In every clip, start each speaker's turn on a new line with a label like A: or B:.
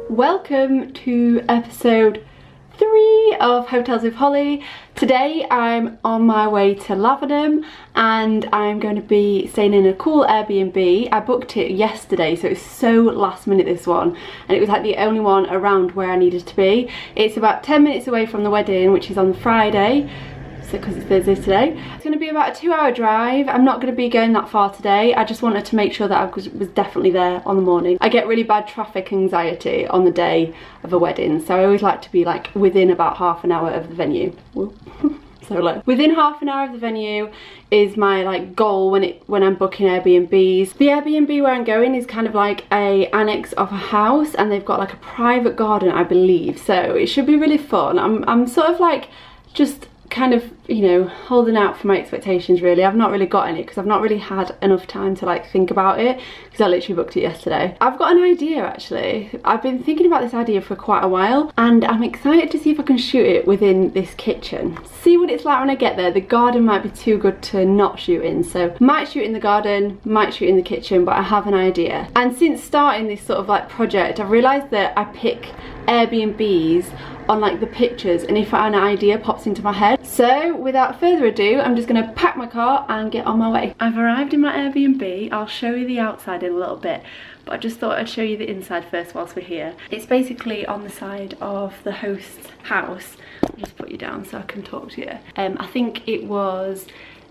A: Welcome to episode 3 of Hotels with Holly. Today I'm on my way to Lavenham and I'm going to be staying in a cool Airbnb. I booked it yesterday, so it's so last minute, this one, and it was like the only one around where I needed to be. It's about 10 minutes away from the wedding, which is on Friday, because it's Thursday today. It's going to be about a 2-hour drive. I'm not going to be going that far today. I just wanted to make sure that I was definitely there on the morning. I get really bad traffic anxiety on the day of a wedding, so I always like to be like within about half an hour of the venue. So low. Within half an hour of the venue is my like goal when I'm booking Airbnbs. The Airbnb where I'm going is kind of like a annex of a house, and they've got like a private garden, I believe, so it should be really fun. I'm sort of like just kind of, you know, holding out for my expectations really. I've not really got any because I've not really had enough time to like think about it, because I literally booked it yesterday. I've got an idea actually. I've been thinking about this idea for quite a while and I'm excited to see if I can shoot it within this kitchen. See what it's like when I get there. The garden might be too good to not shoot in, so might shoot in the garden, might shoot in the kitchen, but I have an idea. And since starting this sort of like project, I've realised that I pick Airbnbs on like the pictures and if an idea pops into my head. So without further ado, I'm just gonna pack my car and get on my way. I've arrived in my Airbnb. I'll show you the outside in a little bit, but I just thought I'd show you the inside first whilst we're here. It's basically on the side of the host's house. I'll just put you down so I can talk to you. I think it was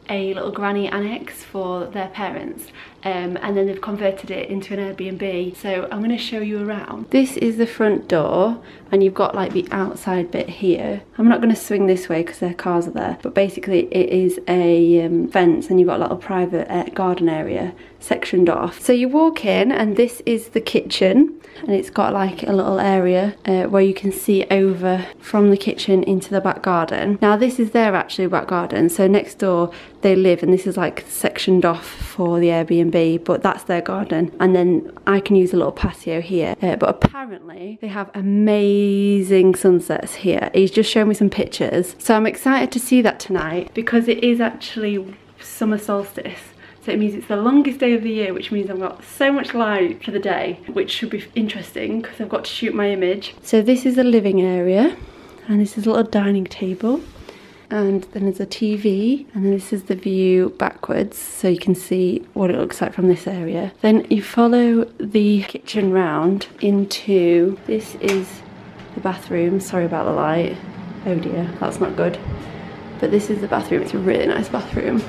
A: a little granny annex for their parents, and then they've converted it into an Airbnb, so I'm going to show you around. This is the front door and you've got like the outside bit here. I'm not going to swing this way because their cars are there, but basically it is a fence and you've got a little private garden area sectioned off. So you walk in and this is the kitchen, and it's got like a little area where you can see over from the kitchen into the back garden. Now this is their actually back garden, so next door they live and this is like sectioned off for the Airbnb, but that's their garden, and then I can use a little patio here. But apparently they have amazing sunsets here. He's just shown me some pictures, so I'm excited to see that tonight because it is actually summer solstice. So it means it's the longest day of the year, which means I've got so much light for the day, which should be interesting because I've got to shoot my image. So this is a living area, and this is a little dining table, and then there's a TV, and then this is the view backwards, so you can see what it looks like from this area. Then you follow the kitchen round into, this is the bathroom. Sorry about the light. Oh dear, that's not good. But this is the bathroom. It's a really nice bathroom.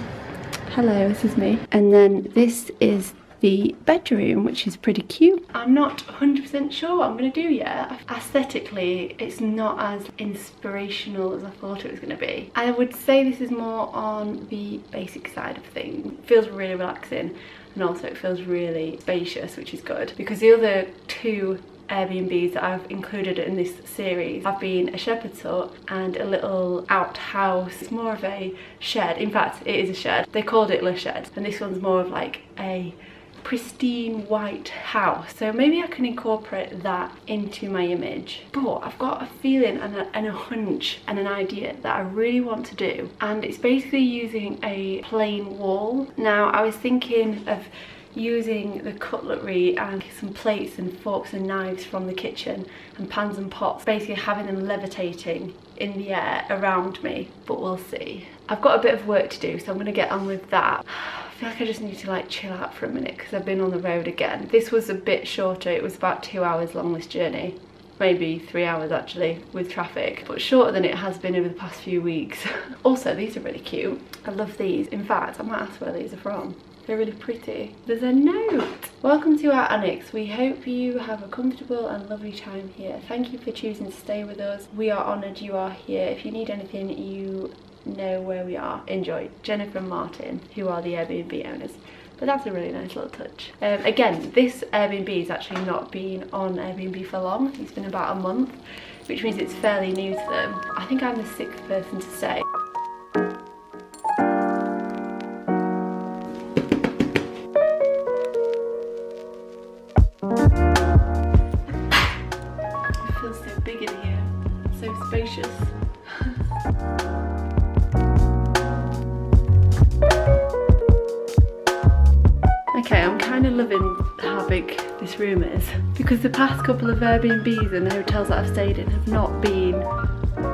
A: Hello, this is me. And then this is the bedroom, which is pretty cute. I'm not 100% sure what I'm going to do yet. Aesthetically, it's not as inspirational as I thought it was going to be. I would say this is more on the basic side of things. It feels really relaxing, and also it feels really spacious, which is good, because the other two Airbnbs that I've included in this series have been a shepherd's hut and a little outhouse. It's more of a shed. In fact, it is a shed. They called it Le Shed, and this one's more of like a pristine white house, so maybe I can incorporate that into my image. But I've got a feeling and a hunch and an idea that I really want to do, and it's basically using a plain wall. Now I was thinking of using the cutlery and some plates and forks and knives from the kitchen and pans and pots, basically having them levitating in the air around me, but we'll see. I've got a bit of work to do, so I'm going to get on with that. I feel like I just need to like chill out for a minute because I've been on the road again. This was a bit shorter. It was about 2 hours long, this journey. Maybe 3 hours actually with traffic, but shorter than it has been over the past few weeks. Also, these are really cute. I love these. In fact, I might ask where these are from. They're really pretty. There's a note. Welcome to our annex. We hope you have a comfortable and lovely time here. Thank you for choosing to stay with us. We are honoured you are here. If you need anything, you know where we are. Enjoy. Jennifer and Martin, who are the Airbnb owners. But that's a really nice little touch. Again, this Airbnb has actually not been on Airbnb for long. It's been about a month, which means it's fairly new to them. I think I'm the 6th person to stay. It feels so big in here, so spacious. this room is, because the past couple of Airbnbs and hotels that I've stayed in have not been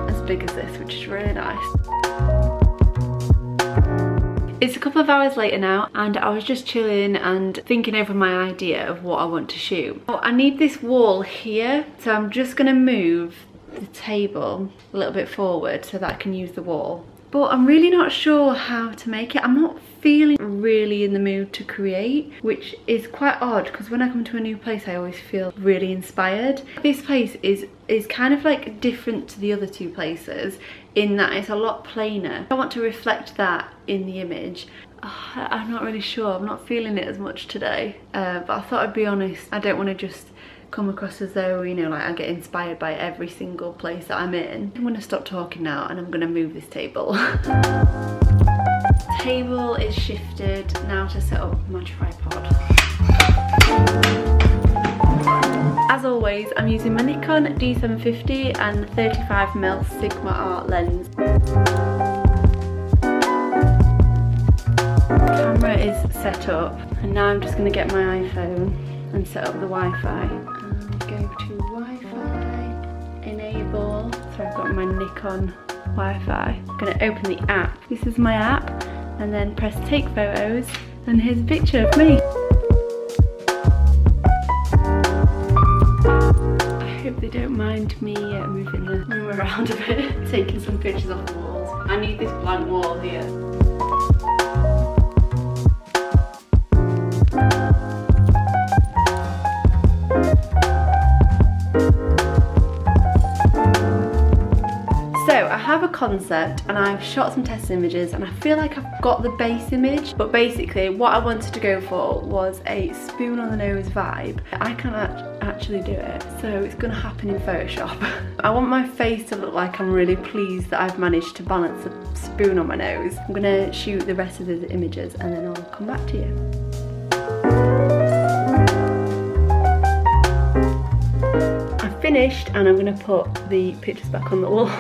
A: as big as this, which is really nice. It's a couple of hours later now and I was just chilling and thinking over my idea of what I want to shoot. Oh, I need this wall here, so I'm just gonna move the table a little bit forward so that I can use the wall. But I'm really not sure how to make it. I'm not feeling really in the mood to create, which is quite odd because when I come to a new place I always feel really inspired. This place is kind of like different to the other two places in that it's a lot plainer. I want to reflect that in the image. I'm not really sure, I'm not feeling it as much today, but I thought I'd be honest. I don't want to just come across as though, you know, like I get inspired by every single place that I'm in. I'm gonna stop talking now and I'm gonna move this table. Table is shifted, now to set up my tripod. As always, I'm using my Nikon D750 and 35mm Sigma Art lens. The camera is set up and now I'm just gonna get my iPhone and set up the Wi-Fi. Go to Wi-Fi, enable, so I've got my Nikon Wi-Fi. I'm going to open the app. This is my app, and then press take photos, and here's a picture of me. I hope they don't mind me moving the room around a bit, taking some pictures off the walls. I need this blank wall here. I have a concept and I've shot some test images and I feel like I've got the base image, but basically what I wanted to go for was a spoon on the nose vibe. I can't actually do it, so it's gonna happen in Photoshop. I want my face to look like I'm really pleased that I've managed to balance a spoon on my nose. I'm gonna shoot the rest of the images and then I'll come back to you. I've finished and I'm gonna put the pictures back on the wall.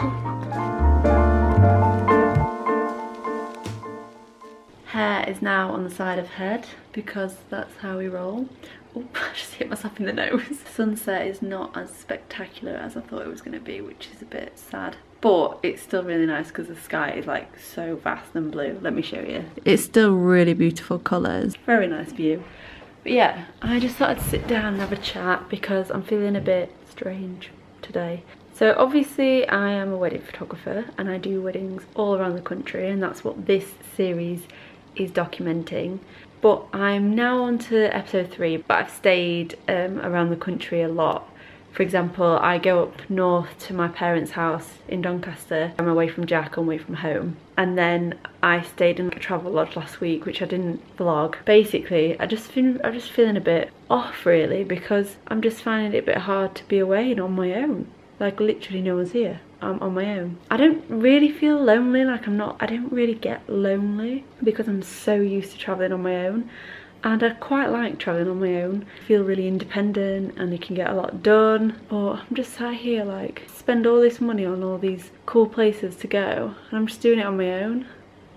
A: Hair is now on the side of head because that's how we roll. Oh, I just hit myself in the nose. Sunset is not as spectacular as I thought it was going to be, which is a bit sad. But it's still really nice because the sky is like so vast and blue. Let me show you. It's still really beautiful colours. Very nice view. But yeah, I just thought I'd sit down and have a chat because I'm feeling a bit strange today. So obviously I am a wedding photographer and I do weddings all around the country, and that's what this series is documenting. But I'm now on to episode 3, but I've stayed around the country a lot. For example, I go up north to my parents' house in Doncaster. I'm away from Jack, I'm away from home. And then I stayed in a travel lodge last week, which I didn't vlog. Basically, I'm just feeling a bit off really, because I'm just finding it a bit hard to be away and on my own. Like literally no one's here. I'm on my own. I don't really feel lonely, like I don't really get lonely because I'm so used to travelling on my own. And I quite like travelling on my own. I feel really independent and you can get a lot done. Or I'm just sat here like, spend all this money on all these cool places to go and I'm just doing it on my own.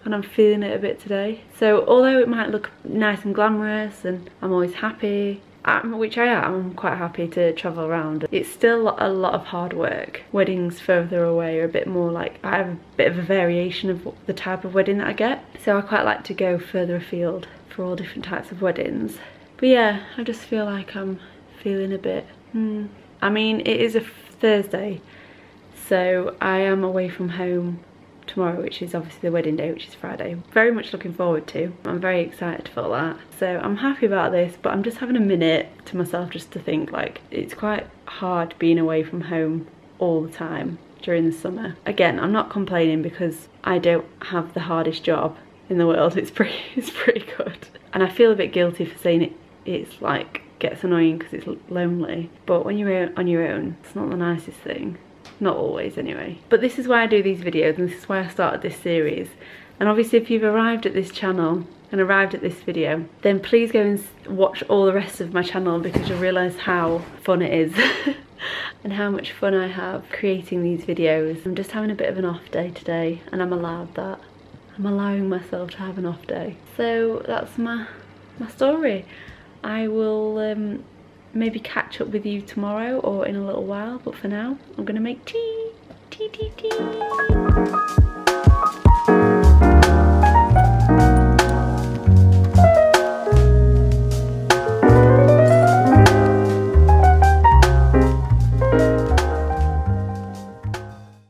A: And I'm feeling it a bit today. So although it might look nice and glamorous and I'm always happy, which I am, I'm quite happy to travel around, it's still a lot of hard work. Weddings further away are a bit more like, I have a bit of a variation of the type of wedding that I get. So I quite like to go further afield for all different types of weddings. But yeah, I just feel like I'm feeling a bit, I mean, it is a Thursday, so I am away from home tomorrow, which is obviously the wedding day, which is Friday. Very much looking forward to. I'm very excited for that. So I'm happy about this, but I'm just having a minute to myself just to think, like, it's quite hard being away from home all the time during the summer. Again, I'm not complaining because I don't have the hardest job in the world. It's pretty good. And I feel a bit guilty for saying it's like gets annoying because it's lonely. But when you're on your own, it's not the nicest thing. Not always anyway. But this is why I do these videos and this is why I started this series. And obviously if you've arrived at this channel and arrived at this video, then please go and watch all the rest of my channel because you'll realise how fun it is and how much fun I have creating these videos. I'm just having a bit of an off day today and I'm allowed that. I'm allowing myself to have an off day. So that's my story. I will maybe catch up with you tomorrow or in a little while, but for now I'm gonna make tea.